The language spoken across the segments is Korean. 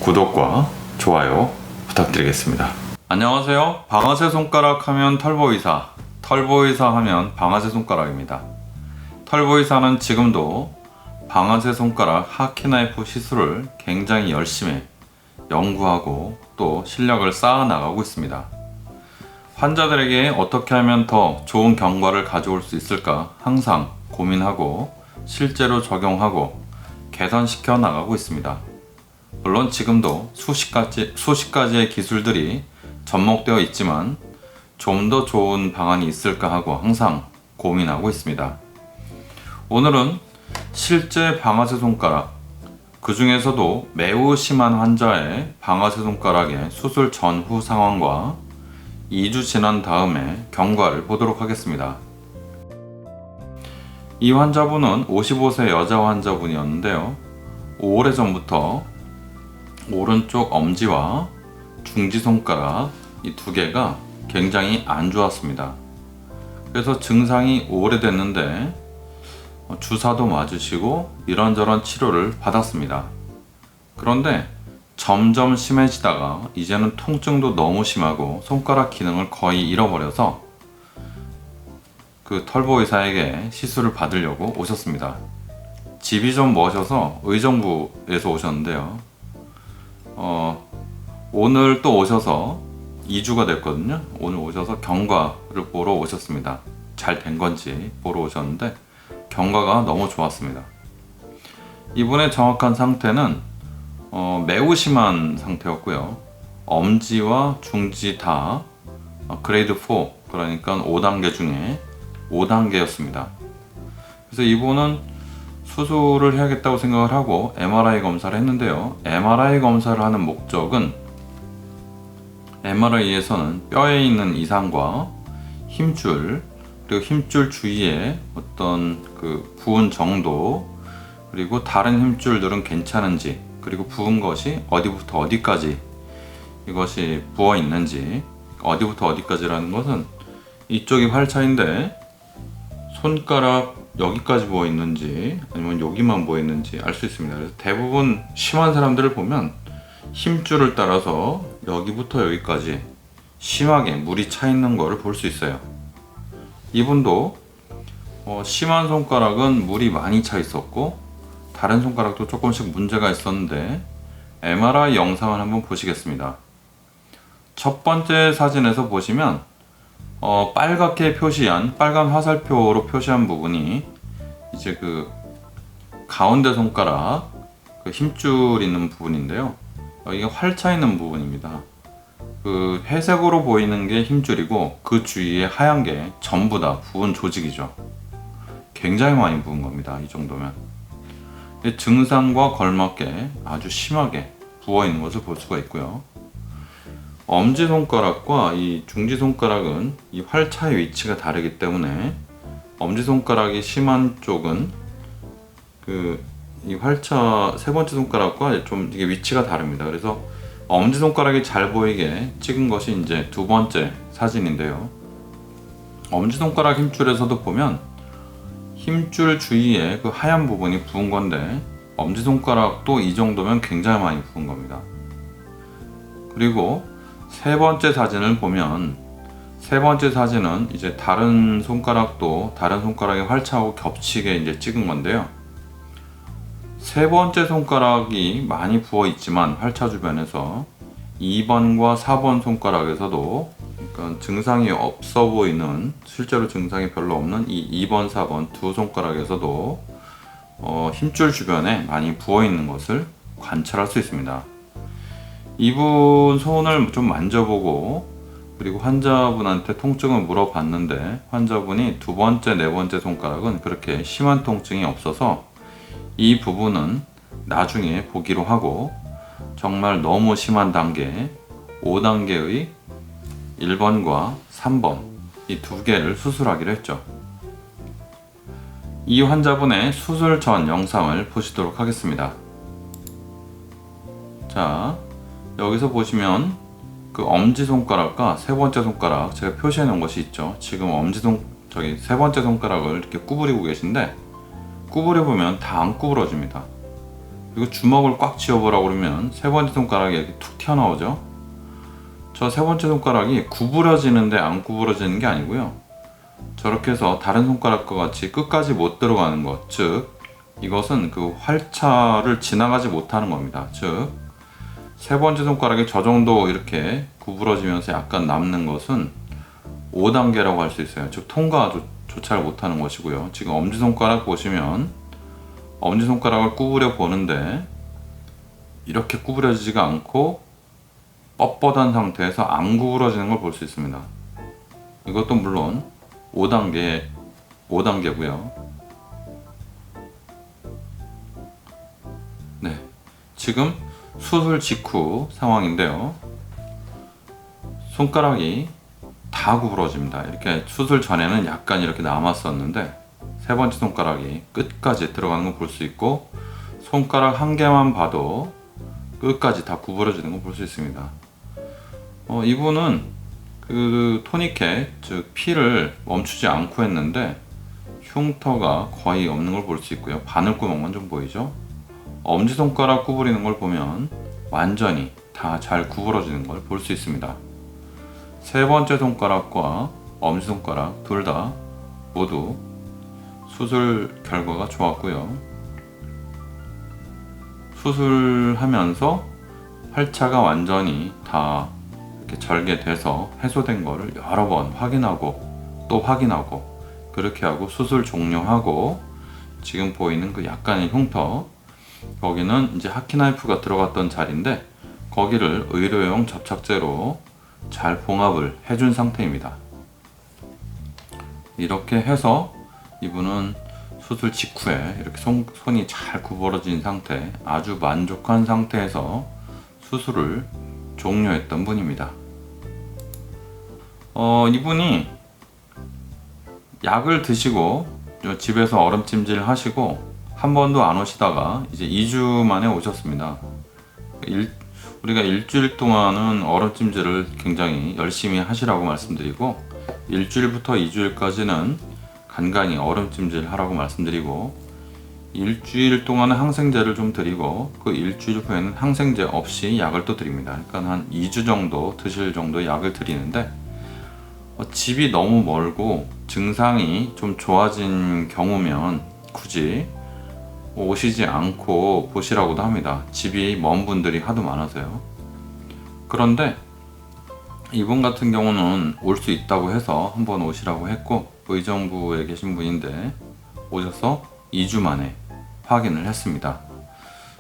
구독과 좋아요 부탁드리겠습니다. 안녕하세요. 방아쇠 손가락 하면 털보이사, 털보이사 하면 방아쇠 손가락입니다. 털보이사는 지금도 방아쇠 손가락 하키나이프 시술을 굉장히 열심히 연구하고 또 실력을 쌓아 나가고 있습니다. 환자들에게 어떻게 하면 더 좋은 경과를 가져올 수 있을까 항상 고민하고 실제로 적용하고 개선시켜 나가고 있습니다. 물론 지금도 수십 가지의 기술들이 접목되어 있지만 좀 더 좋은 방안이 있을까 하고 항상 고민하고 있습니다. 오늘은 실제 방아쇠 손가락, 그 중에서도 매우 심한 환자의 방아쇠 손가락의 수술 전후 상황과 2주 지난 다음에 경과를 보도록 하겠습니다. 이 환자분은 55세 여자 환자분이었는데요. 오래전부터 오른쪽 엄지와 중지 손가락 이 두 개가 굉장히 안 좋았습니다. 그래서 증상이 오래됐는데 주사도 맞으시고 이런저런 치료를 받았습니다. 그런데 점점 심해지다가 이제는 통증도 너무 심하고 손가락 기능을 거의 잃어버려서 그 털보의사에게 시술을 받으려고 오셨습니다. 집이 좀 머셔서 의정부에서 오셨는데요. 오늘 또 오셔서 2주가 됐거든요. 오늘 오셔서 경과를 보러 오셨습니다. 잘 된 건지 보러 오셨는데 경과가 너무 좋았습니다. 이분의 정확한 상태는 매우 심한 상태였고요. 엄지와 중지 다 그레이드 4, 그러니까 5단계 중에 5단계였습니다. 그래서 이분은 수술을 해야겠다고 생각을 하고 MRI 검사를 했는데요. MRI 검사를 하는 목적은 MRI에서는 뼈에 있는 이상과 힘줄, 그리고 힘줄 주위에 어떤 그 부은 정도, 그리고 다른 힘줄들은 괜찮은지, 그리고 부은 것이 어디부터 어디까지 이것이 부어 있는지, 어디부터 어디까지라는 것은 이쪽이 활차인데 손가락 여기까지 부어 있는지 아니면 여기만 부어 있는지 알 수 있습니다. 그래서 대부분 심한 사람들을 보면 힘줄을 따라서 여기부터 여기까지 심하게 물이 차 있는 거를 볼 수 있어요. 이분도 심한 손가락은 물이 많이 차 있었고 다른 손가락도 조금씩 문제가 있었는데 MRI 영상을 한번 보시겠습니다. 첫 번째 사진에서 보시면 빨갛게 표시한 빨간 화살표로 표시한 부분이 이제 그 가운데 손가락 그 힘줄 있는 부분인데요. 이게 활차 있는 부분입니다. 그 회색으로 보이는 게 힘줄이고 그 주위에 하얀 게 전부 다 부은 조직이죠. 굉장히 많이 부은 겁니다. 이 정도면 증상과 걸맞게 아주 심하게 부어 있는 것을 볼 수가 있고요. 엄지손가락과 이 중지손가락은 이 활차의 위치가 다르기 때문에 엄지손가락이 심한 쪽은 이 활차 세 번째 손가락과 좀 이게 위치가 다릅니다. 그래서 엄지손가락이 잘 보이게 찍은 것이 이제 두 번째 사진인데요. 엄지손가락 힘줄에서도 보면 힘줄 주위에 그 하얀 부분이 부은 건데 엄지손가락도 이 정도면 굉장히 많이 부은 겁니다. 그리고 세 번째 사진을 보면 세 번째 사진은 이제 다른 손가락도 다른 손가락의 활차하고 겹치게 이제 찍은 건데요. 세 번째 손가락이 많이 부어 있지만 활차 주변에서 2번과 4번 손가락에서도 그러니까 증상이 없어 보이는 실제로 증상이 별로 없는 이 2번, 4번 두 손가락에서도 힘줄 주변에 많이 부어 있는 것을 관찰할 수 있습니다. 이분 손을 좀 만져보고 그리고 환자분한테 통증을 물어봤는데 환자분이 두 번째, 네 번째 손가락은 그렇게 심한 통증이 없어서 이 부분은 나중에 보기로 하고 정말 너무 심한 단계 5단계의 1번과 3번 이 두 개를 수술하기로 했죠. 이 환자분의 수술 전 영상을 보시도록 하겠습니다. 자, 여기서 보시면 그 엄지손가락과 세 번째 손가락 제가 표시해 놓은 것이 있죠. 지금 세 번째 손가락을 이렇게 구부리고 계신데 구부려 보면 다 안 구부러집니다. 그리고 주먹을 꽉 쥐어보라고 그러면 세 번째 손가락이 이렇게 툭 튀어나오죠. 저 세 번째 손가락이 구부러지는데 안 구부러지는 게 아니고요. 저렇게 해서 다른 손가락과 같이 끝까지 못 들어가는 것, 즉 이것은 그 활차를 지나가지 못하는 겁니다. 즉 세 번째 손가락이 저 정도 이렇게 구부러지면서 약간 남는 것은 5단계라고 할 수 있어요. 즉 통과조차를 못하는 것이고요. 지금 엄지손가락 보시면 엄지손가락을 구부려 보는데 이렇게 구부려지지가 않고 뻣뻣한 상태에서 안 구부러지는 걸 볼 수 있습니다. 이것도 물론 5단계고요. 네, 지금 수술 직후 상황인데요. 손가락이 다 구부러집니다. 이렇게 수술 전에는 약간 이렇게 남았었는데 세 번째 손가락이 끝까지 들어가는 걸 볼 수 있고 손가락 한 개만 봐도 끝까지 다 구부러지는 걸 볼 수 있습니다. 이분은 그 토니켓, 즉 피를 멈추지 않고 했는데 흉터가 거의 없는 걸 볼 수 있고요. 바늘구멍만 좀 보이죠? 엄지손가락 구부리는 걸 보면 완전히 다 잘 구부러지는 걸 볼 수 있습니다. 세 번째 손가락과 엄지손가락 둘 다 모두 수술 결과가 좋았고요. 수술하면서 활차가 완전히 다 이렇게 절개돼서 해소된 거를 여러 번 확인하고 또 확인하고 그렇게 하고 수술 종료하고 지금 보이는 그 약간의 흉터, 거기는 이제 하키나이프가 들어갔던 자리인데 거기를 의료용 접착제로 잘 봉합을 해준 상태입니다. 이렇게 해서 이분은 수술 직후에 이렇게 손이 잘 구부러진 상태, 아주 만족한 상태에서 수술을 종료했던 분입니다. 이분이 약을 드시고 집에서 얼음찜질 하시고 한 번도 안 오시다가 이제 2주 만에 오셨습니다. 우리가 일주일 동안은 얼음찜질을 굉장히 열심히 하시라고 말씀드리고 일주일부터 2주일까지는 간간히 얼음찜질 하라고 말씀드리고 일주일 동안은 항생제를 좀 드리고 그 일주일 후에는 항생제 없이 약을 또 드립니다. 그러니까 한 2주 정도 드실 정도의 약을 드리는데 집이 너무 멀고 증상이 좀 좋아진 경우면 굳이 오시지 않고 보시라고도 합니다. 집이 먼 분들이 하도 많아서요. 그런데 이분 같은 경우는 올 수 있다고 해서 한번 오시라고 했고 의정부에 계신 분인데 오셔서 2주 만에 확인을 했습니다.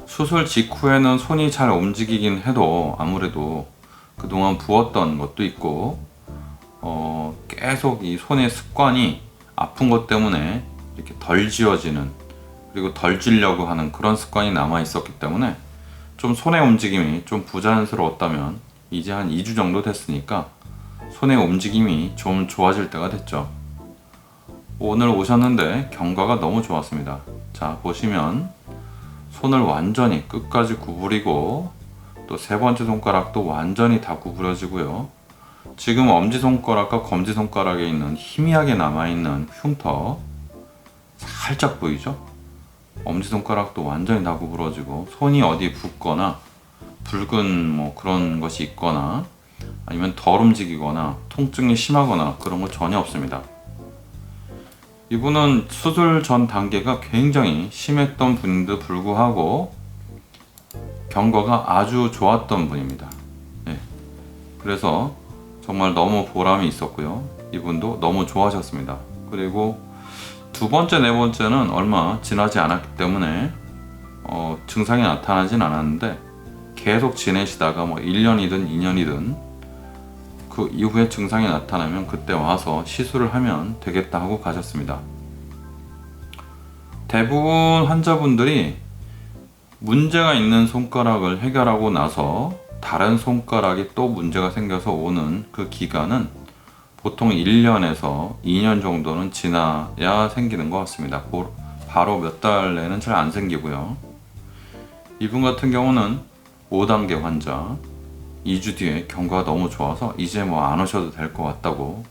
수술 직후에는 손이 잘 움직이긴 해도 아무래도 그동안 부었던 것도 있고 계속 이 손의 습관이 아픈 것 때문에 이렇게 덜 지워지는, 그리고 덜 쥐려고 하는 그런 습관이 남아 있었기 때문에 좀 손의 움직임이 좀 부자연스러웠다면 이제 한 2주 정도 됐으니까 손의 움직임이 좀 좋아질 때가 됐죠. 오늘 오셨는데 경과가 너무 좋았습니다. 자, 보시면 손을 완전히 끝까지 구부리고 또 세 번째 손가락도 완전히 다 구부러지고요. 지금 엄지손가락과 검지손가락에 있는 희미하게 남아있는 흉터 살짝 보이죠? 엄지손가락도 완전히 다 구부러지고 손이 어디 붓거나 붉은 뭐 그런 것이 있거나 아니면 덜 움직이거나 통증이 심하거나 그런 거 전혀 없습니다. 이분은 수술 전 단계가 굉장히 심했던 분인데도 불구하고 경과가 아주 좋았던 분입니다. 네. 그래서 정말 너무 보람이 있었고요. 이분도 너무 좋아하셨습니다. 그리고 두 번째, 네 번째는 얼마 지나지 않았기 때문에 증상이 나타나진 않았는데 계속 지내시다가 뭐 1년이든 2년이든 그 이후에 증상이 나타나면 그때 와서 시술을 하면 되겠다 하고 가셨습니다. 대부분 환자분들이 문제가 있는 손가락을 해결하고 나서 다른 손가락이 또 문제가 생겨서 오는 그 기간은 보통 1년에서 2년 정도는 지나야 생기는 것 같습니다. 바로 몇 달 내는 잘 안 생기고요. 이분 같은 경우는 5단계 환자, 2주 뒤에 경과가 너무 좋아서 이제 뭐 안 오셔도 될 것 같다고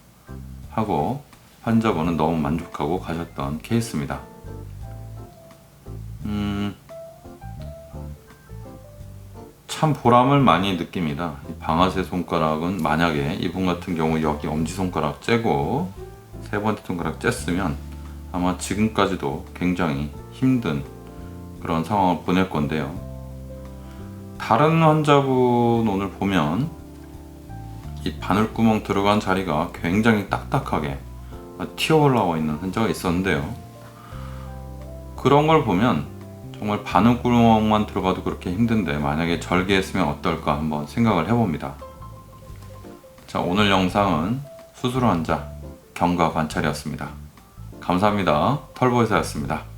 하고 환자분은 너무 만족하고 가셨던 케이스입니다. 참 보람을 많이 느낍니다. 이 방아쇠 손가락은 만약에 이분 같은 경우 여기 엄지손가락 째고 세 번째 손가락 쨌으면 아마 지금까지도 굉장히 힘든 그런 상황을 보낼 건데요. 다른 환자분 오늘 보면 이 바늘구멍 들어간 자리가 굉장히 딱딱하게 튀어 올라와 있는 흔적이 있었는데요. 그런 걸 보면 정말 바늘구멍만 들어가도 그렇게 힘든데 만약에 절개했으면 어떨까 한번 생각을 해봅니다. 자, 오늘 영상은 수술 환자 경과 관찰이었습니다. 감사합니다. 털보의사였습니다.